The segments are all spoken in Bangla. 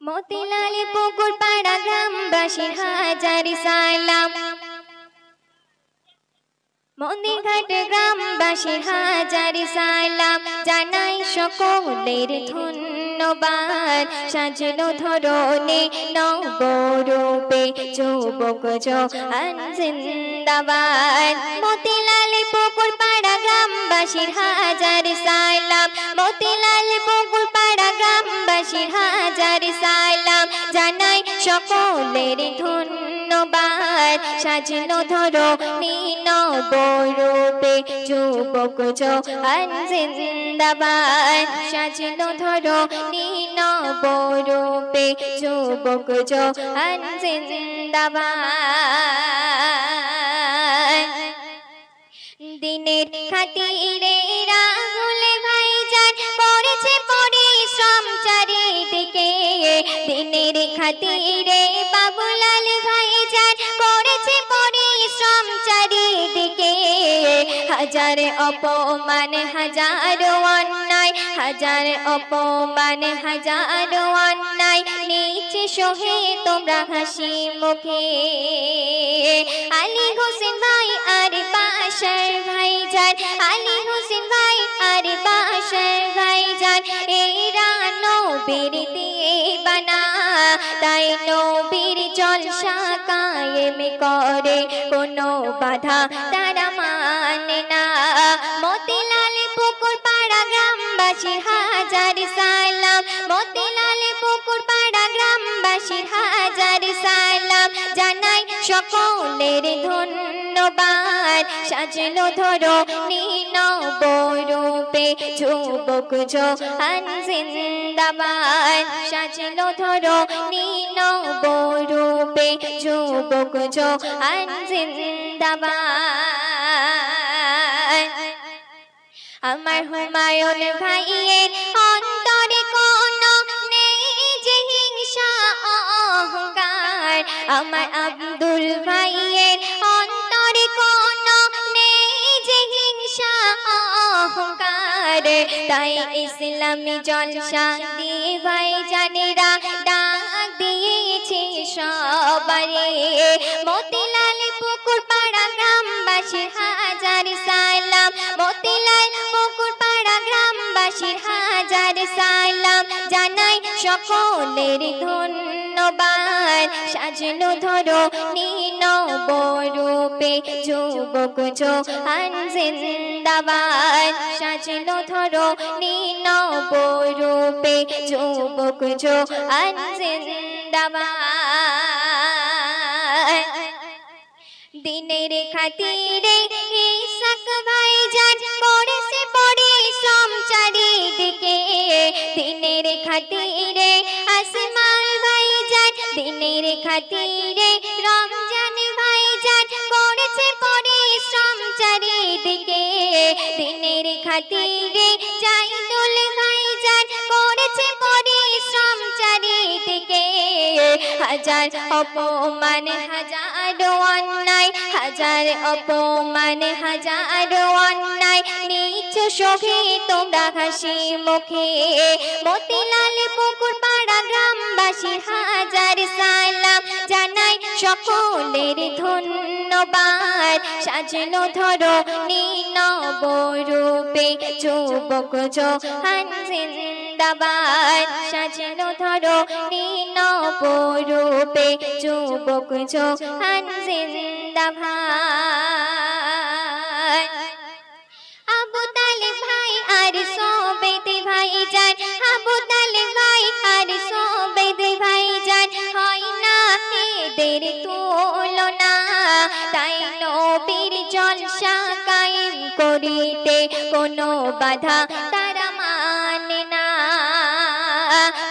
মতিলাল পুকুর পাড়া গ্রামবাসীর হাজার সালাম, মন্দির ঘাট গ্রামবাসীর হাজার সালাম, জানাই সকলের ধন্যবাদ। সাজলো ধরনে নবরূপে যুবক জওয়ান জিন্দাবাদ। মতিলাল পুকুর পাড়া গ্রামবাসীর হাজার সালাম, মতিলাল পুকুর পাড়া গ্রামবাসীর হাজার সালাম, জানাই সকলের ধন্যবাদ। সাজলো ধরনে নবরূপে যুবক জওয়ান জিন্দাবাদ। সাজলো ধরনে নবরূপে যুবক জওয়ান জিন্দাবাদ। দিনের খাতিরে রাহুল ভাইজান করেছে পরিশ্রম চারিদিকে, দিনের খাতিরে বাবুলাল ভাইজান করেছে পরিশ্রম চারিদিকে। হাজার অপমান হাজারো অন্যায়, হাজার অপমান হাজারো অন্যায়, নিচে সহে তোমরা হাসি মুখে। আলী হোসেন ভাই আর বাশার ভাইজান, আলী হোসেন ভাই আর বাশার ভাইজান, এরা নবীর দিওয়ানা, তাই নবীর জলসা কায়েম করে, কোনো বাধা তারা মানে না। মতিলাল পুকুর পাড়া গ্রামবাসীর হাজার সালাম, মতিলাল পুকুর পাড়া গ্রামবাসীর হাজার সালাম, জানাই সকলের ধন্যবাদ। সাজলো ধরনে নবরূপে যুবক জওয়ান জিন্দাবাদ। সাজলো ধরনে নবরূপে যুবক জওয়ান জিন্দাবাদ। আমার হুমায়ুন ভাইয়ের অন্তরে কোনো নেই যে হিংসা অহংকার, আমার আব্দুল ভাইয়ের অন্তরে কোনো নেই যে হিংসা অহংকার, তাই ইসলামী জলসা দিয়ে ভাইজানেরা ডাক দিয়েছে সবারে। মতিলাল পুকুর পাড়া গ্রামবাসীর হাজার সালাম, মতিলাল পুকুর পাড়া গ্রামবাসীর হাজার সালাম, জানাই সকলের ধন্যবাদ। সাজলো ধরনে নবরূপে যুবক জওয়ান জিন্দাবাদ। সাজলো ধরনে নবরূপে যুবক জওয়ান জিন্দাবাদ। দিনের খাতিরে ইসাক ভাইজান করেছে পরিশ্রম চারিদিকে, দিনের খাতিরে আসমাল ভাইজান, দিনের খাতিরে রমজান ভাইজান করেছে পরিশ্রম চারিদিকে, দিনের খাতিরে জাইদুল ভাইজান করেছে পরিশ্রম চারিদিকে। হাজার অপমান হাজারো অন্যায়, হাজার অপমান হাজারো অন্যায়, নিচ সহে তোমরা হাসি মুখে। মতিলাল পুকুর পাড়া গ্রামবাসীর হাজার সালাম, জানাই সকলের ধন্যবাদ। সাজলো ধরনে নবরূপে যুবক জওয়ান জিন্দাবাদ। সাজলো ধরনে নবরূপে যুবক জওয়ান জিন্দাবাদ। আবু তালেব ভাই আর সোবেদ ভাইজান, আবু তালেব ভাই আর সোবেদ ভাইজান, হয় না এদের তুলনা, তাই নবীর জলসা কায়েম করিতে কোনো বাধা তারা মানে না।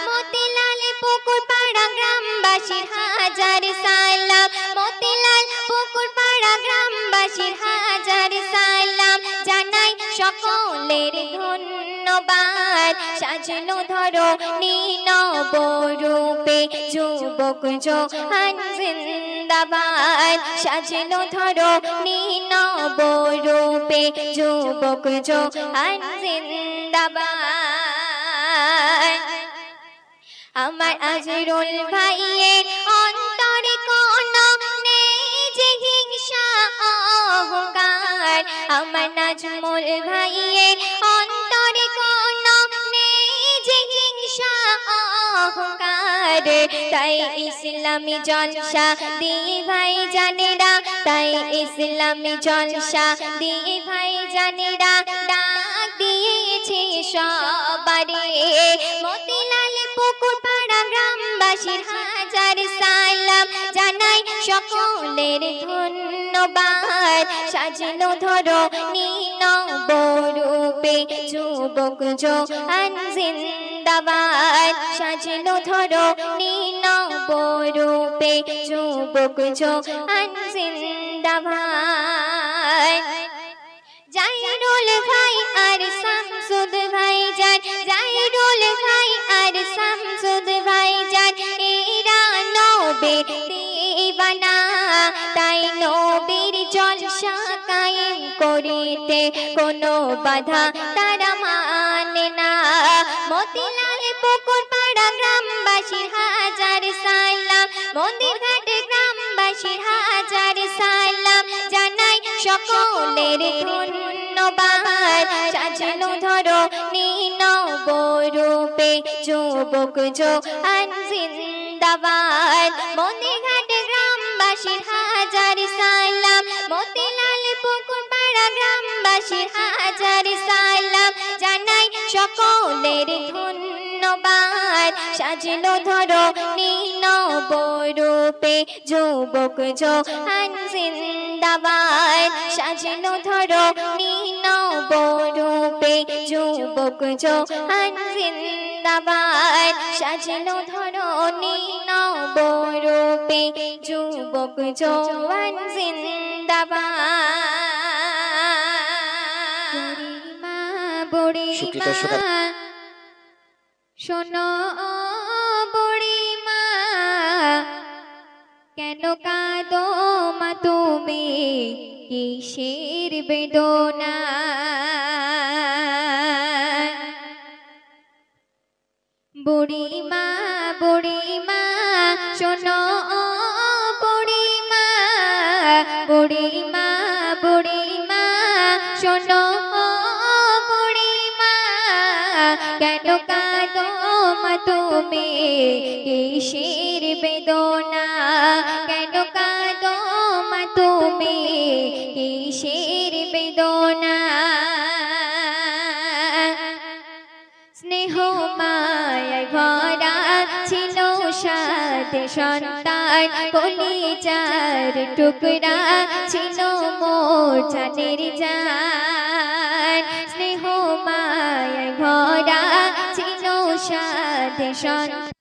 মতিলাল পুকুর পাড়া গ্রামবাসীর হাজার সালাম, মতিলাল পুকুর পাড়া গ্রামবাসীর হাজার সালাম, জানাই সকলের ধন্যবাদ। সাজলো ধরনে নবরূপে যুবক জওয়ান জিন্দাবাদ। সাজলো ধরনে নবরূপে যুবক জওয়ান জিন্দাবাদ। নাজমুল ভাইয়ের অন্তরে কোনো নেই যে হিংসা অহংকার, তাই ইসলামী জলসা দিয়ে ভাই জানেরা, তাই ইসলামী জলসা দিয়ে ভাই জানেরা ডাক দিয়েছে সবারে। মতিলাল পুকুর পাড়া গ্রামবাসীর হাজার সালাম জানাই সকলের ধন্যবাদ। সাজলো ধরো নবরূপে যুবক জোয়ান জিন্দাবাদ, সাজলো ধরো নবরূপে যুবক জোয়ান জিন্দাবাদ। জাইরুল ভাই আর শামসুদ ভাই যান, জাইরুল ভাই আর শামসুদ ভাই যান, এরা নবীর দিওয়ানা, তাই নবীর জলসা কায়েম করিতে কোনো বাধা তারা মানে না। মতিলাল পুকুর পাড়া গ্রামবাসীর হাজার সালাম, মন্দির ঘাট গ্রামবাসীর হাজার সালাম জানাই সকলের ধন্যবাদ। সাজলো ধরো নবরূপে যুবক জোয়ান জিন্দাবাদ। মন্দির ঘাট গ্রামবাসীর হাজার সালাম, মতিলাল পুকুর পাড়া গ্রামবাসীর হাজার সালাম জানাই সকলের ধন্যবাদ। সাজলো ধরো নবরূপে যুবক জোয়ান জিন্দাবাদ, সাজলো ধরো নবরূপে যুবক জোয়ান জিন্দাবাদ, সাজলো ধরো নবরূপে যুবক জোয়ান জিন্দাবাদ। বুড়ি মা শোনো বুড়ি মা, কেন কাঁদো মা তুমি, কিসের বেদনা? বুড়ি মা শোনো বুড়ি মা, বুড়ি মা শোনো বুড়ি মা, কেন কাঁদো মা তুমি, কিসের বেদনা? কেন কাঁদো মা তুমি, কিসের বেদনা? স্নেহ মায়ায় ভরা ছিল সাত সন্তান, কলিজার টুকরা ছিল মোর জানের জান। স্নেহ মায়ায় ভরা ছিল সাত সন্তান,